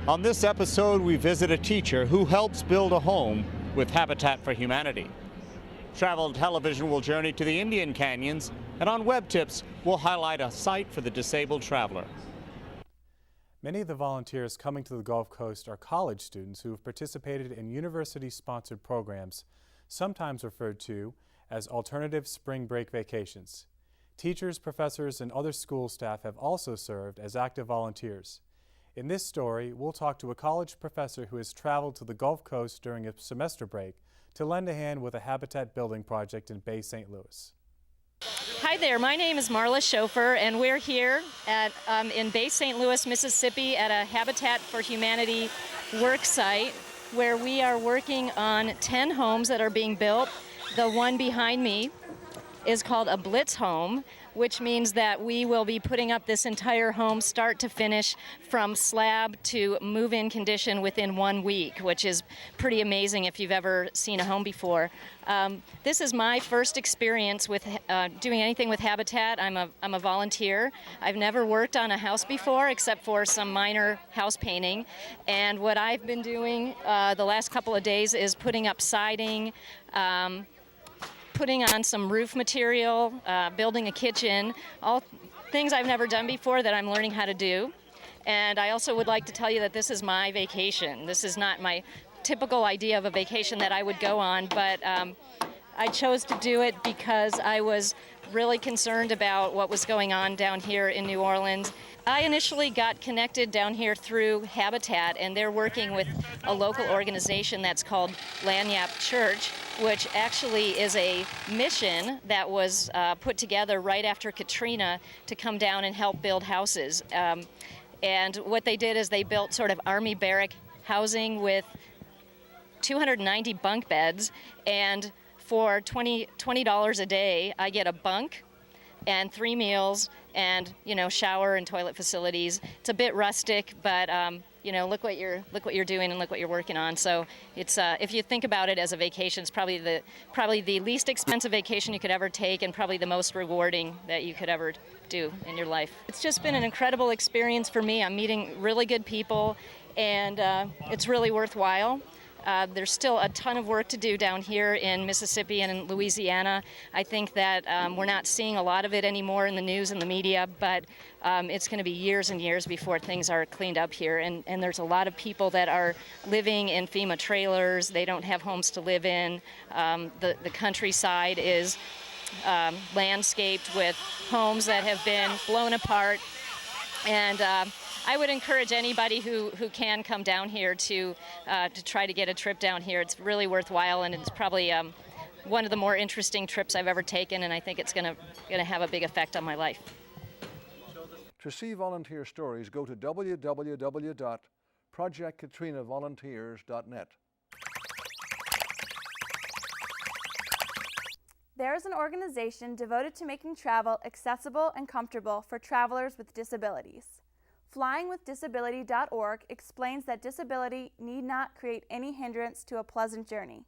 On this episode, we visit a teacher who helps build a home with Habitat for Humanity. Travel Television will journey to the Indian Canyons, and on Web Tips, we'll highlight a site for the disabled traveler. Many of the volunteers coming to the Gulf Coast are college students who have participated in university-sponsored programs, sometimes referred to as alternative spring break vacations. Teachers, professors, and other school staff have also served as active volunteers. In this story, we'll talk to a college professor who has traveled to the Gulf Coast during a semester break to lend a hand with a habitat building project in Bay St. Louis. Hi there, my name is Marla Schofer, and we're here at, in Bay St. Louis, Mississippi at a Habitat for Humanity work site where we are working on 10 homes that are being built. The one behind me is called a Blitz home, which means that we will be putting up this entire home start to finish from slab to move-in condition within 1 week, which is pretty amazing if you've ever seen a home before. This is my first experience with doing anything with Habitat. I'm a volunteer. I've never worked on a house before except for some minor house painting. And what I've been doing the last couple of days is putting up siding, putting on some roof material, building a kitchen, all things I've never done before that I'm learning how to do. And I also would like to tell you that this is my vacation. This is not my typical idea of a vacation that I would go on, but I chose to do it because I was really concerned about what was going on down here in New Orleans. I initially got connected down here through Habitat, and they're working with a local organization that's called Lanyap Church, which actually is a mission that was put together right after Katrina to come down and help build houses. And what they did is they built sort of army barrack housing with 290 bunk beds, and for $20 a day, I get a bunk and 3 meals and, you know, shower and toilet facilities. It's a bit rustic, but you know, look what you're doing and look what you're working on. So it's if you think about it as a vacation, it's probably the least expensive vacation you could ever take, and probably the most rewarding that you could ever do in your life. It's just been an incredible experience for me. I'm meeting really good people, and it's really worthwhile. There's still a ton of work to do down here in Mississippi and in Louisiana. I think that we're not seeing a lot of it anymore in the news and the media, but it's going to be years and years before things are cleaned up here. And there's a lot of people that are living in FEMA trailers. They don't have homes to live in. The countryside is landscaped with homes that have been blown apart. And I would encourage anybody who can come down here to try to get a trip down here. It's really worthwhile, and it's probably one of the more interesting trips I've ever taken, and I think it's going to have a big effect on my life. To see volunteer stories, go to www.projectkatrinavolunteers.net. There is an organization devoted to making travel accessible and comfortable for travelers with disabilities. FlyingWithDisability.org explains that disability need not create any hindrance to a pleasant journey.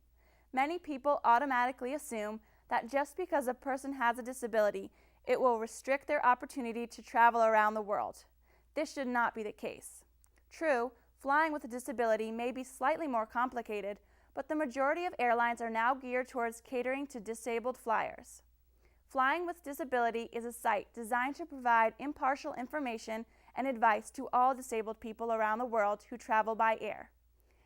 Many people automatically assume that just because a person has a disability, it will restrict their opportunity to travel around the world. This should not be the case. True, flying with a disability may be slightly more complicated, but the majority of airlines are now geared towards catering to disabled flyers. Flying with Disability is a site designed to provide impartial information and advice to all disabled people around the world who travel by air.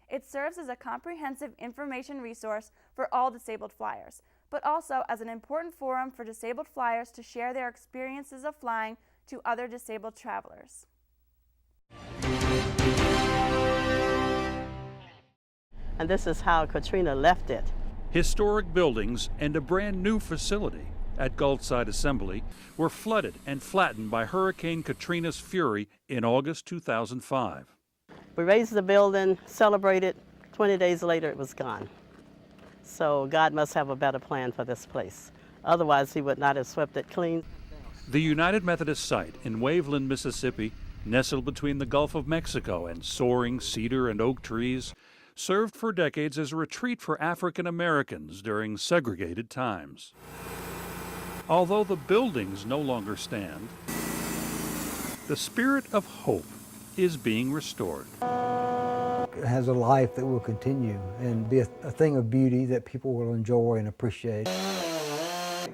It serves as a comprehensive information resource for all disabled flyers, but also as an important forum for disabled flyers to share their experiences of flying to other disabled travelers. And this is how Katrina left it. Historic buildings and a brand new facility at Gulfside Assembly were flooded and flattened by Hurricane Katrina's fury in August 2005. We raised the building, celebrated. 20 days later, it was gone. So God must have a better plan for this place. Otherwise, he would not have swept it clean. The United Methodist site in Waveland, Mississippi, nestled between the Gulf of Mexico and soaring cedar and oak trees, served for decades as a retreat for African Americans during segregated times. Although the buildings no longer stand, the spirit of hope is being restored. has a life that will continue and be a thing of beauty that people will enjoy and appreciate.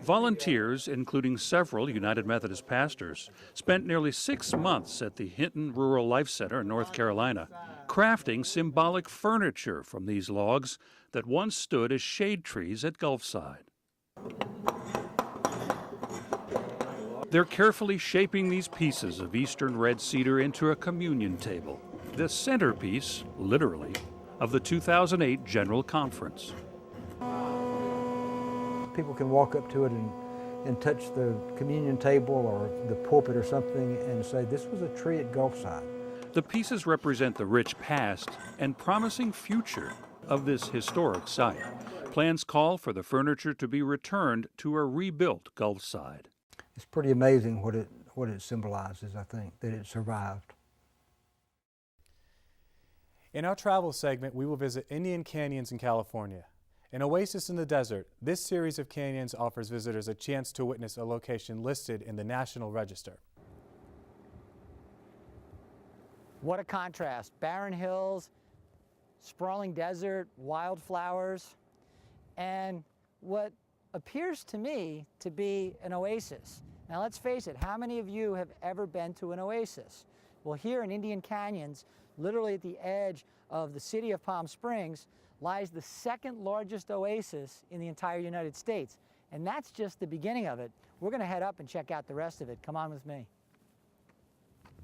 Volunteers, including several United Methodist pastors, spent nearly 6 months at the Hinton Rural Life Center in North Carolina, crafting symbolic furniture from these logs that once stood as shade trees at Gulfside. They're carefully shaping these pieces of eastern red cedar into a communion table, the centerpiece, literally, of the 2008 General Conference. People can walk up to it and touch the communion table or the pulpit or something and say, this was a tree at Gulfside. The pieces represent the rich past and promising future of this historic site. Plans call for the furniture to be returned to a rebuilt Gulfside. It's pretty amazing what it symbolizes, I think, that it survived. In our travel segment, we will visit Indian Canyons in California. An oasis in the desert, this series of canyons offers visitors a chance to witness a location listed in the National Register. What a contrast. Barren hills, sprawling desert, wildflowers, and what appears to me to be an oasis. Now let's face it, how many of you have ever been to an oasis? Well, here in Indian Canyons, literally at the edge of the city of Palm Springs, lies the second largest oasis in the entire United States. And that's just the beginning of it. We're going to head up and check out the rest of it. Come on with me.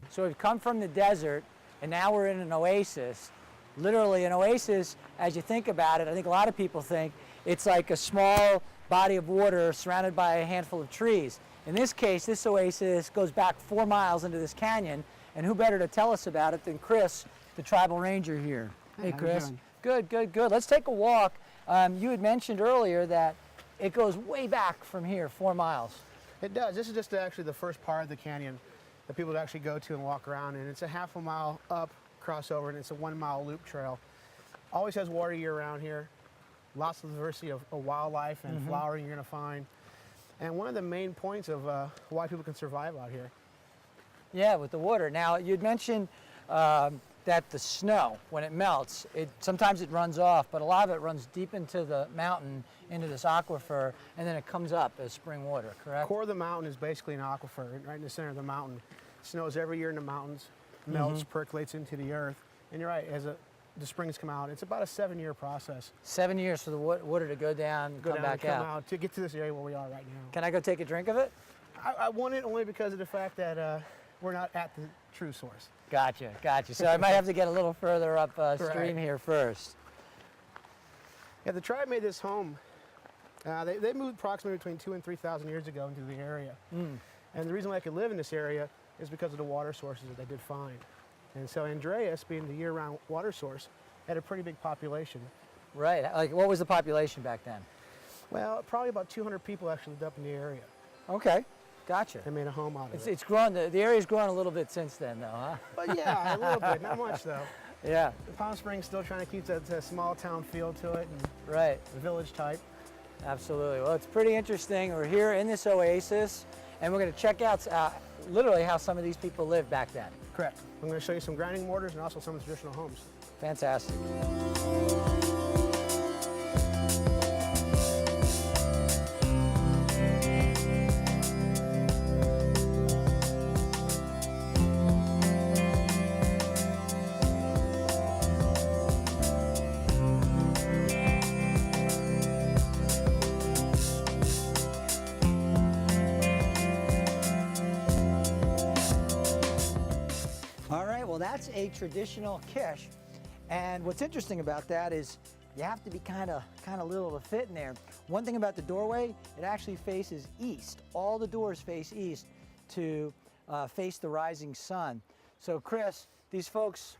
So we've come from the desert, and now we're in an oasis. Literally, an oasis, as you think about it, I think a lot of people think it's like a small body of water surrounded by a handful of trees. In this case, this oasis goes back 4 miles into this canyon, and who better to tell us about it than Chris, the tribal ranger here. Hey, Chris. Good, good, good. Let's take a walk. You had mentioned earlier that it goes way back from here, 4 miles. It does. This is just actually the first part of the canyon that people would actually go to and walk around in. It's a half a mile up, crossover, and it's a 1 mile loop trail. Always has water year round here. Lots of diversity of wildlife and flowering you're going to find. And one of the main points of why people can survive out here. Yeah, with the water. Now, you'd mentioned that the snow, when it melts, sometimes it runs off, but a lot of it runs deep into the mountain, into this aquifer, and then it comes up as spring water, correct? The core of the mountain is basically an aquifer, right in the center of the mountain. It snows every year in the mountains, melts, percolates into the earth, and you're right, as the springs come out, it's about a 7-year process. 7 years for the water to go down, come back out. To get to this area where we are right now. Can I go take a drink of it? I want it only because of the fact that we're not at the true source. Gotcha, gotcha. So I might have to get a little further up stream here first. Yeah, the tribe made this home. They moved approximately between 2,000 and 3,000 years ago into the area. And the reason why they could live in this area is because of the water sources that they did find. And so Andreas, being the year-round water source, had a pretty big population. Right. Like, what was the population back then? Well, probably about 200 people actually lived up in the area. Okay. Gotcha. They made a home out of it. It's grown, the area's grown a little bit since then, though, huh? But yeah, a little bit, not much though. Yeah. Palm Springs still trying to keep that small town feel to it, and right. The village type. Absolutely. Well, it's pretty interesting. We're here in this oasis, and we're going to check out literally how some of these people lived back then. Correct. I'm going to show you some grinding mortars and also some of the traditional homes. Fantastic. Well, that's a traditional kish, and what's interesting about that is you have to be kind of little to fit in there. One thing about the doorway, it actually faces east. All the doors face east to face the rising sun. So, Chris, these folks,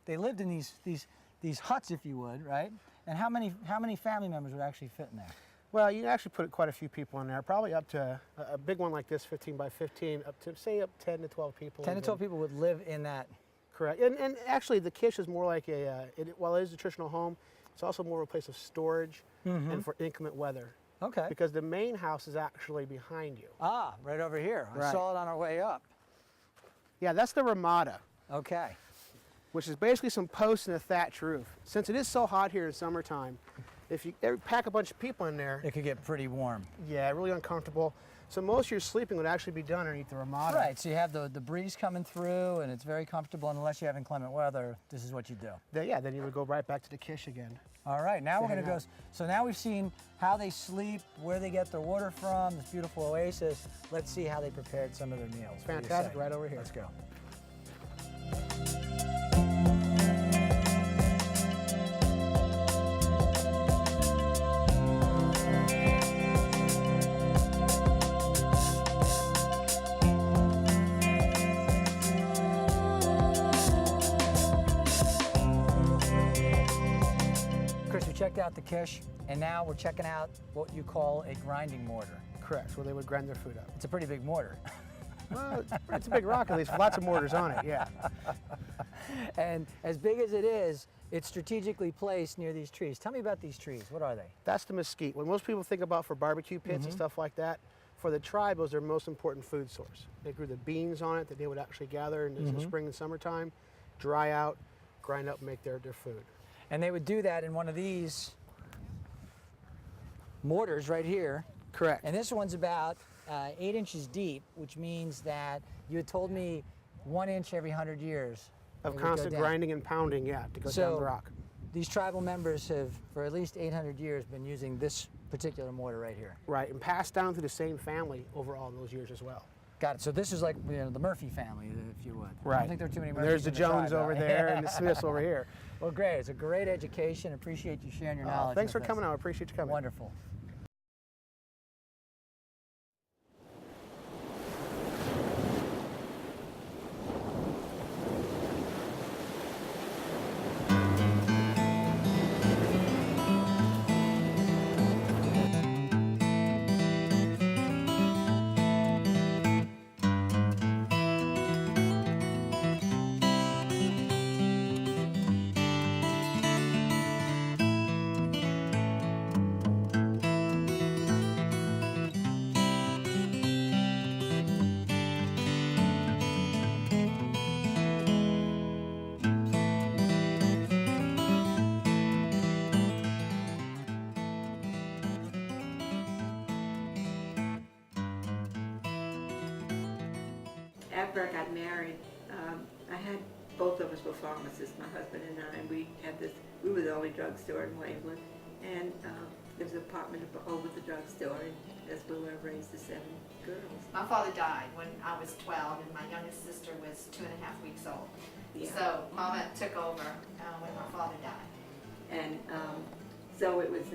they lived in these huts, if you would, right? And how many family members would actually fit in there? Well, you actually put quite a few people in there, probably up to a big one like this, 15 by 15, up to, say, up 10 to 12 people. 10 to 12 people would live in that. Correct. And actually, the kish is more like while it is a traditional home, it's also more of a place of storage and for inclement weather. Okay. Because the main house is actually behind you. Ah, right over here. Right. I saw it on our way up. Yeah, that's the Ramada. Okay. which is basically some posts and a thatch roof. Since it is so hot here in summertime, if you pack a bunch of people in there, It could get pretty warm. yeah, really uncomfortable. So most of your sleeping would actually be done underneath the ramada. Right, so you have the breeze coming through and it's very comfortable, and unless you have inclement weather, this is what you do. Then you would go right back to the kish again. All right, now So we're gonna hang go, out. so now we've seen how they sleep, where they get their water from, this beautiful oasis. Let's see how they prepared some of their meals. What do you Fantastic, say? right over here. Let's go. Chris, we checked out the kish, and now we're checking out what you call a grinding mortar. Correct, where they would grind their food up. It's a pretty big mortar. Well, it's a big rock at least, lots of mortars on it, yeah. And as big as it is, it's strategically placed near these trees. Tell me about these trees. What are they? That's the mesquite. When most people think about for barbecue pits and stuff like that, for the tribe, it was their most important food source. They grew the beans on it that they would actually gather in the spring and summertime, dry out, grind up, and make their food. And they would do that in one of these mortars right here. Correct. And this one's about 8 inches deep, which means that you had told me 1 inch every 100 years. Of it would go constant down. grinding and pounding, yeah, to go So down the rock. these tribal members have, for at least 800 years, been using this particular mortar right here. Right, and passed down through the same family over all those years as well. Got it. So this is like, you know, the Murphy family, if you would. I Right. don't think there are too many And Murphys. there's the in tribe, Jones over though. there and the Smiths over here. Well, great. It's a great education. Appreciate you sharing your knowledge. Thanks for with coming us. out. I appreciate you coming. Wonderful. After I got married, I had both of us were pharmacists, my husband and I, and we were the only drugstore in Waveland, and there was an apartment over the drugstore, and that's where I raised the 7 girls. My father died when I was 12, and my youngest sister was 2.5 weeks old. Yeah. So Mama took over when my father died. And so it was,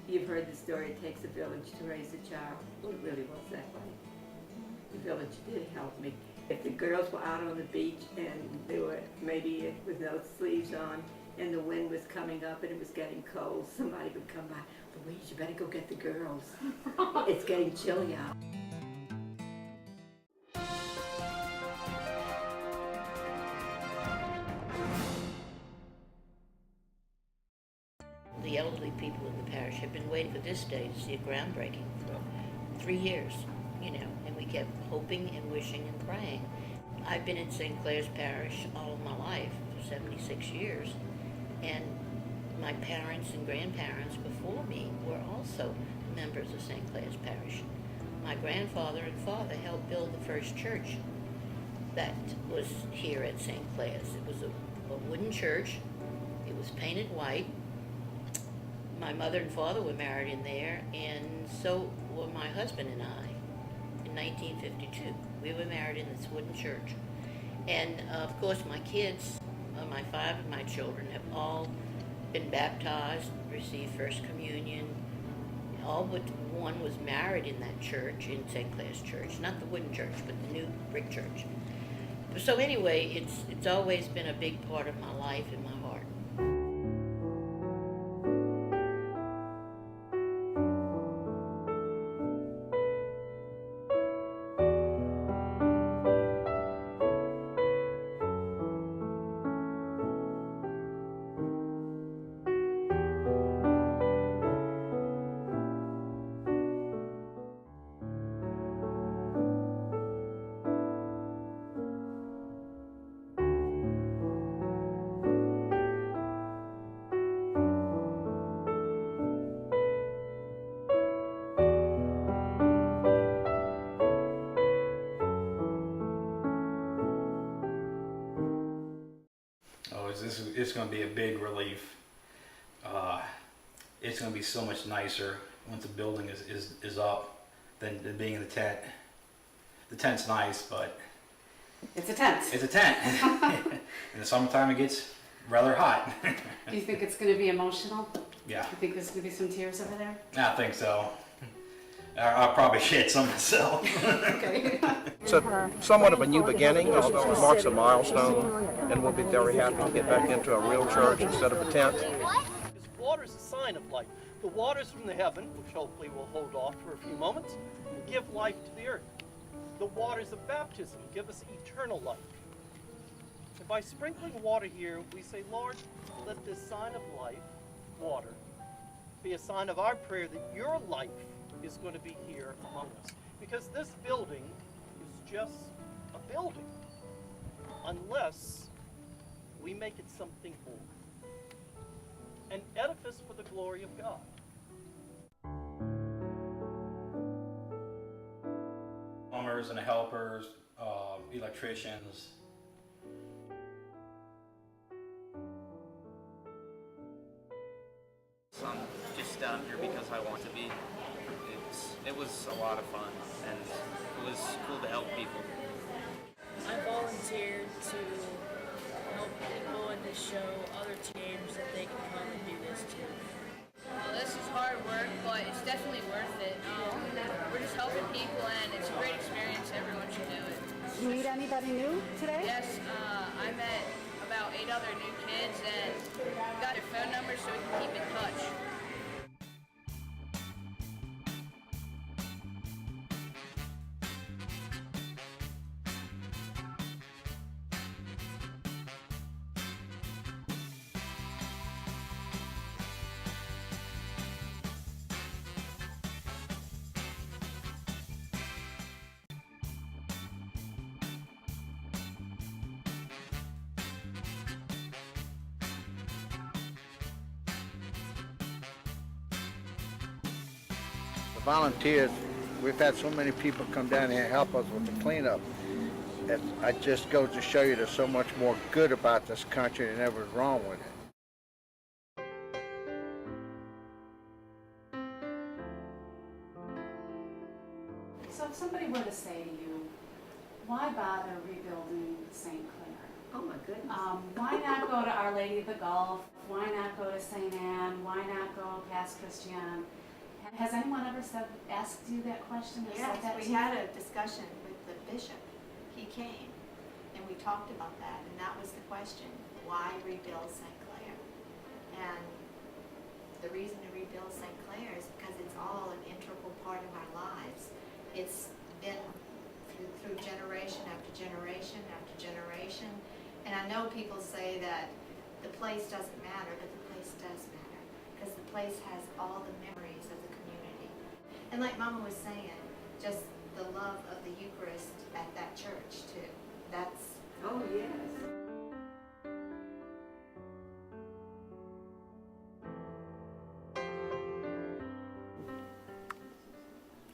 you've heard the story, it takes a village to raise a child. Well, it really was that way. The village did help me. If the girls were out on the beach and they were maybe with no sleeves on and the wind was coming up and it was getting cold, somebody would come by, Louise, you better go get the girls. It's getting chilly out. The elderly people in the parish have been waiting for this day to see a groundbreaking for 3 years, you know, and we kept hoping and wishing and praying. I've been in St. Clair's Parish all of my life, for 76 years, and my parents and grandparents before me were also members of St. Clair's Parish. My grandfather and father helped build the first church that was here at St. Clair's. It was a wooden church. It was painted white. My mother and father were married in there, and so were my husband and I in 1952. We were married in this wooden church. And of course my kids, my 5 of my children, have all been baptized, received First Communion. All but one was married in that church, in St. Clair's Church. Not the wooden church, but the new brick church. So anyway, it's always been a big part of my life and my heart. is it's going to be a big relief. It's going to be so much nicer once the building is up than being in the tent. The tent's nice, but it's a tent. It's a tent. In the summertime, it gets rather hot. Do you think it's going to be emotional? Yeah. Do you think there's going to be some tears over there? I think so. I'll probably shed some myself. Okay. It's somewhat of a new beginning. It marks a milestone, and we'll be very happy to get back into a real church instead of a tent. Water is a sign of life. The waters from the heaven, which hopefully we'll hold off for a few moments, give life to the earth. The waters of baptism give us eternal life. And by sprinkling water here, we say, Lord, let this sign of life, water, be a sign of our prayer that your life is going to be here among us. Because this building is just a building, unless we make it something more. An edifice for the glory of God. Plumbers and helpers, electricians. I'm just down here because I want to be. It was a lot of fun, and it was cool to help people. I volunteered to help people and to show other teenagers that they can come and do this too. Well, this is hard work, but it's definitely worth it. We're just helping people, and it's a great experience. Everyone should do it. Did you meet anybody new today? Yes, I met about 8 other new kids and got their phone numbers so we can keep in touch. Volunteers, we've had so many people come down here and help us with the cleanup. I just go to show you there's so much more good about this country than ever is wrong with it. So if somebody were to say to you, why bother rebuilding St. Clair? Oh my goodness. Why not go to Our Lady of the Gulf? Why not go to St. Anne? Why not go past Christian? Has anyone ever asked you that question? Or Yes, said that we to you? had a discussion with the bishop. He came, and we talked about that, and that was the question: why rebuild St. Clair? And the reason to rebuild St. Clair is because it's all an integral part of our lives. It's been through generation after generation after generation, and I know people say that the place doesn't matter, but the place does matter, because the place has all the memories of the community. And like Mama was saying, just the love of the Eucharist at that church too. That's, oh yes.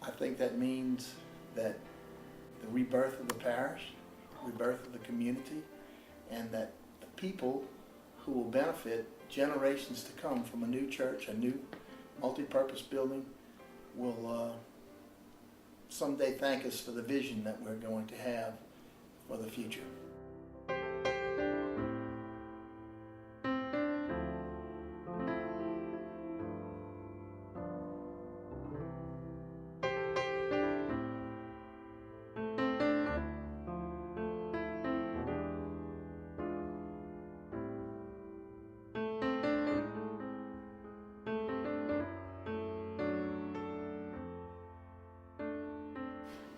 I think that means that the rebirth of the parish, rebirth of the community, and that the people who will benefit generations to come from a new church, a new multi-purpose building, will someday thank us for the vision that we're going to have for the future.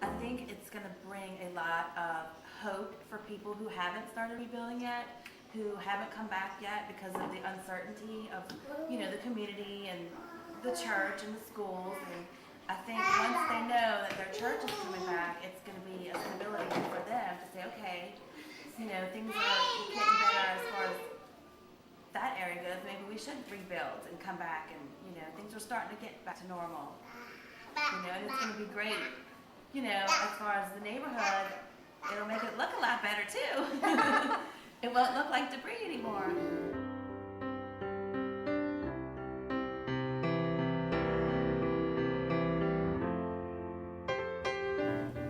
I think it's going to bring a lot of hope for people who haven't started rebuilding yet, who haven't come back yet because of the uncertainty of, the community and the church and the schools. And I think once they know that their church is coming back, it's going to be a stability for them to say, okay, things are getting better as far as that area goes. Maybe we should rebuild and come back, and things are starting to get back to normal. And it's going to be great. As far as the neighborhood, it'll make it look a lot better too. It won't look like debris anymore.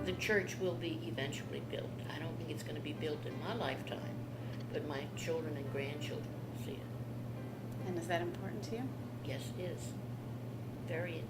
The church will be eventually built. I don't think it's going to be built in my lifetime, but my children and grandchildren will see it. And is that important to you? Yes, it is. Very important.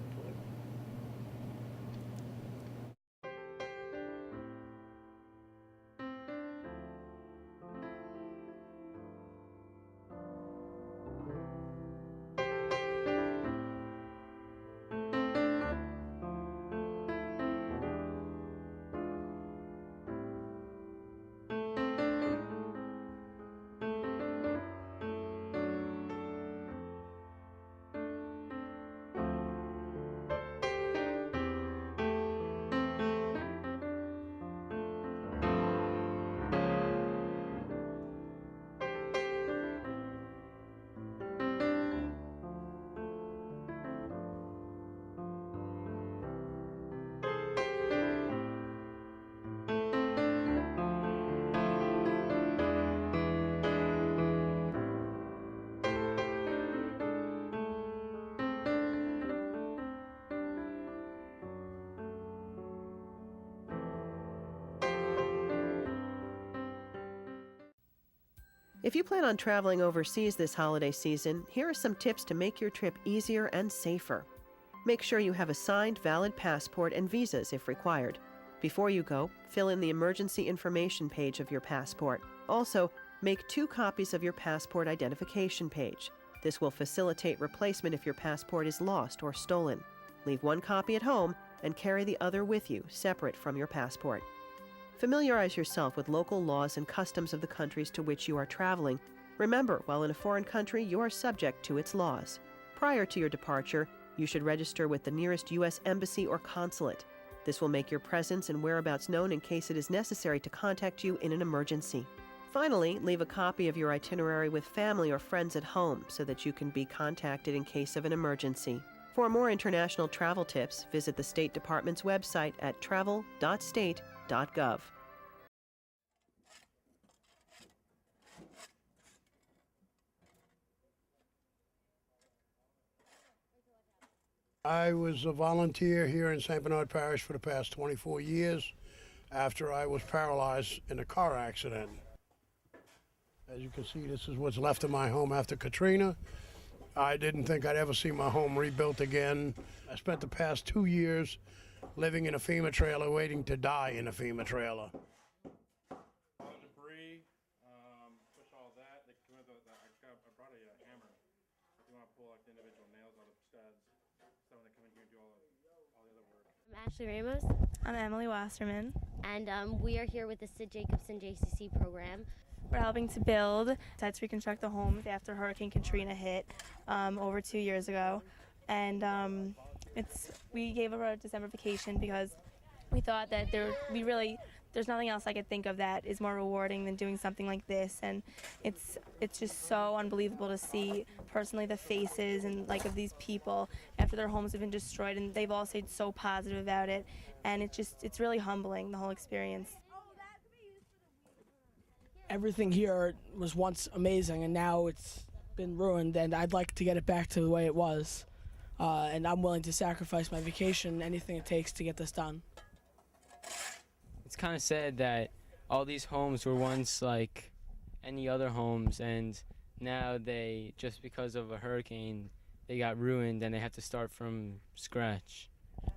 If you plan on traveling overseas this holiday season, here are some tips to make your trip easier and safer. Make sure you have a signed, valid passport and visas if required. Before you go, fill in the emergency information page of your passport. Also, make 2 copies of your passport identification page. This will facilitate replacement if your passport is lost or stolen. Leave 1 copy at home and carry the other with you, separate from your passport. Familiarize yourself with local laws and customs of the countries to which you are traveling. Remember, while in a foreign country, you are subject to its laws. Prior to your departure, you should register with the nearest U.S. embassy or consulate. This will make your presence and whereabouts known in case it is necessary to contact you in an emergency. Finally, leave a copy of your itinerary with family or friends at home so that you can be contacted in case of an emergency. For more international travel tips, visit the State Department's website at travel.state.gov. I was a volunteer here in St. Bernard Parish for the past 24 years after I was paralyzed in a car accident. As you can see, this is what's left of my home after Katrina. I didn't think I'd ever see my home rebuilt again. I spent the past 2 years living in a FEMA trailer, waiting to die in a FEMA trailer. Debris, push all that. I brought a hammer. If you want to pull like the individual nails out of studs, so when they come in here and do all the other work. I'm Ashley Ramos. I'm Emily Wasserman. And we are here with the Sid Jacobson JCC program. We're helping to build, to reconstruct the homes after Hurricane Katrina hit over 2 years ago. And we gave up our December vacation because we thought that there's nothing else I could think of that is more rewarding than doing something like this. And it's just so unbelievable to see personally the faces and of these people after their homes have been destroyed, and they've all stayed so positive about it. And it's really humbling, the whole experience. Everything here was once amazing, and now it's been ruined, and I'd like to get it back to the way it was. And I'm willing to sacrifice my vacation, anything it takes to get this done. It's kind of sad that all these homes were once like any other homes, and now just because of a hurricane, they got ruined and they have to start from scratch.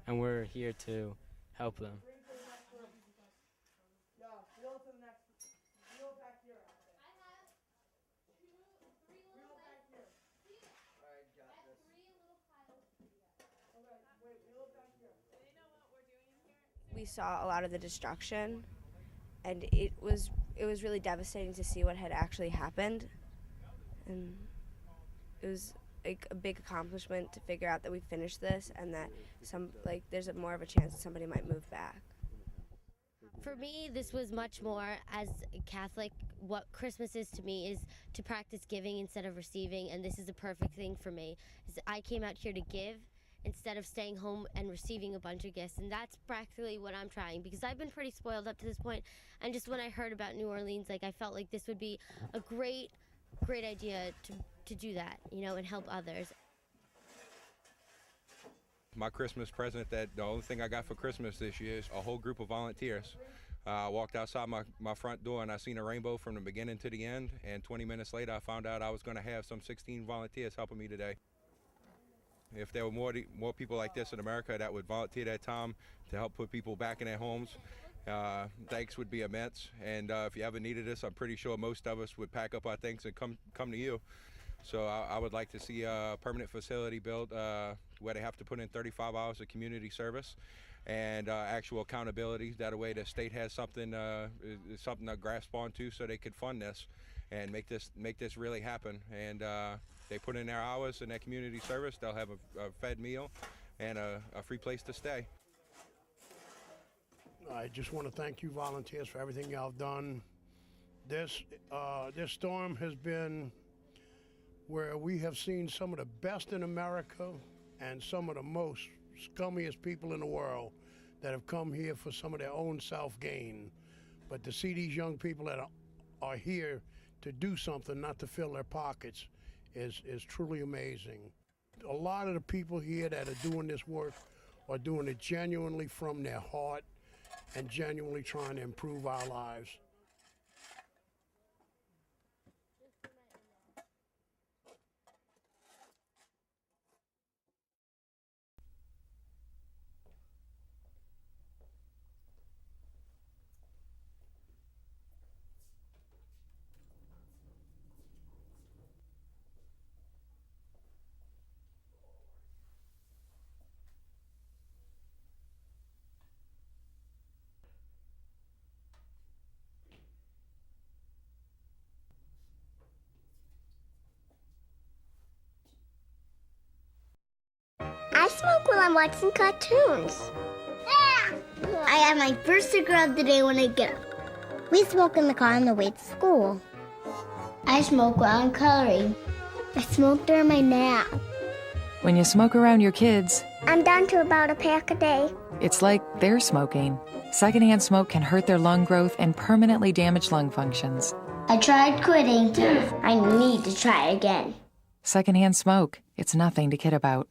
And we're here to help them. We saw a lot of the destruction, and it was really devastating to see what had actually happened, and it was a big accomplishment to figure out that we finished this and that there's more of a chance that somebody might move back. For me, this was much more, as a Catholic, what Christmas is to me is to practice giving instead of receiving, and this is a perfect thing for me. I came out here to give, instead of staying home and receiving a bunch of gifts. And that's practically what I'm trying, because I've been pretty spoiled up to this point. And just when I heard about New Orleans, like, I felt like this would be a great idea to do that, you know, and help others. My Christmas present, the only thing I got for Christmas this year is a whole group of volunteers. I walked outside my front door and I seen a rainbow from the beginning to the end, and 20 minutes later I found out I was going to have some 16 volunteers helping me today. If there were more people like this in America that would volunteer their time to help put people back in their homes, thanks would be immense. And if you ever needed this, I'm pretty sure most of us would pack up our things and come to you. So I would like to see a permanent facility built where they have to put in 35 hours of community service and actual accountability. That way the state has something to grasp onto, so they could fund this and make this really happen. And they put in their hours in their community service, they'll have a fed meal and a free place to stay. I just want to thank you volunteers for everything y'all have done. This storm has been where we have seen some of the best in America and some of the most scummiest people in the world that have come here for some of their own self-gain. But to see these young people that are here to do something, not to fill their pockets, is truly amazing. A lot of the people here that are doing this work are doing it genuinely from their heart and genuinely trying to improve our lives. I smoke while I'm watching cartoons. I have my first cigarette of the day when I get up. We smoke in the car on the way to school. I smoke while I'm coloring. I smoke during my nap. When you smoke around your kids, I'm down to about a pack a day. it's like they're smoking. Secondhand smoke can hurt their lung growth and permanently damage lung functions. I tried quitting. I need to try again. Secondhand smoke, it's nothing to kid about.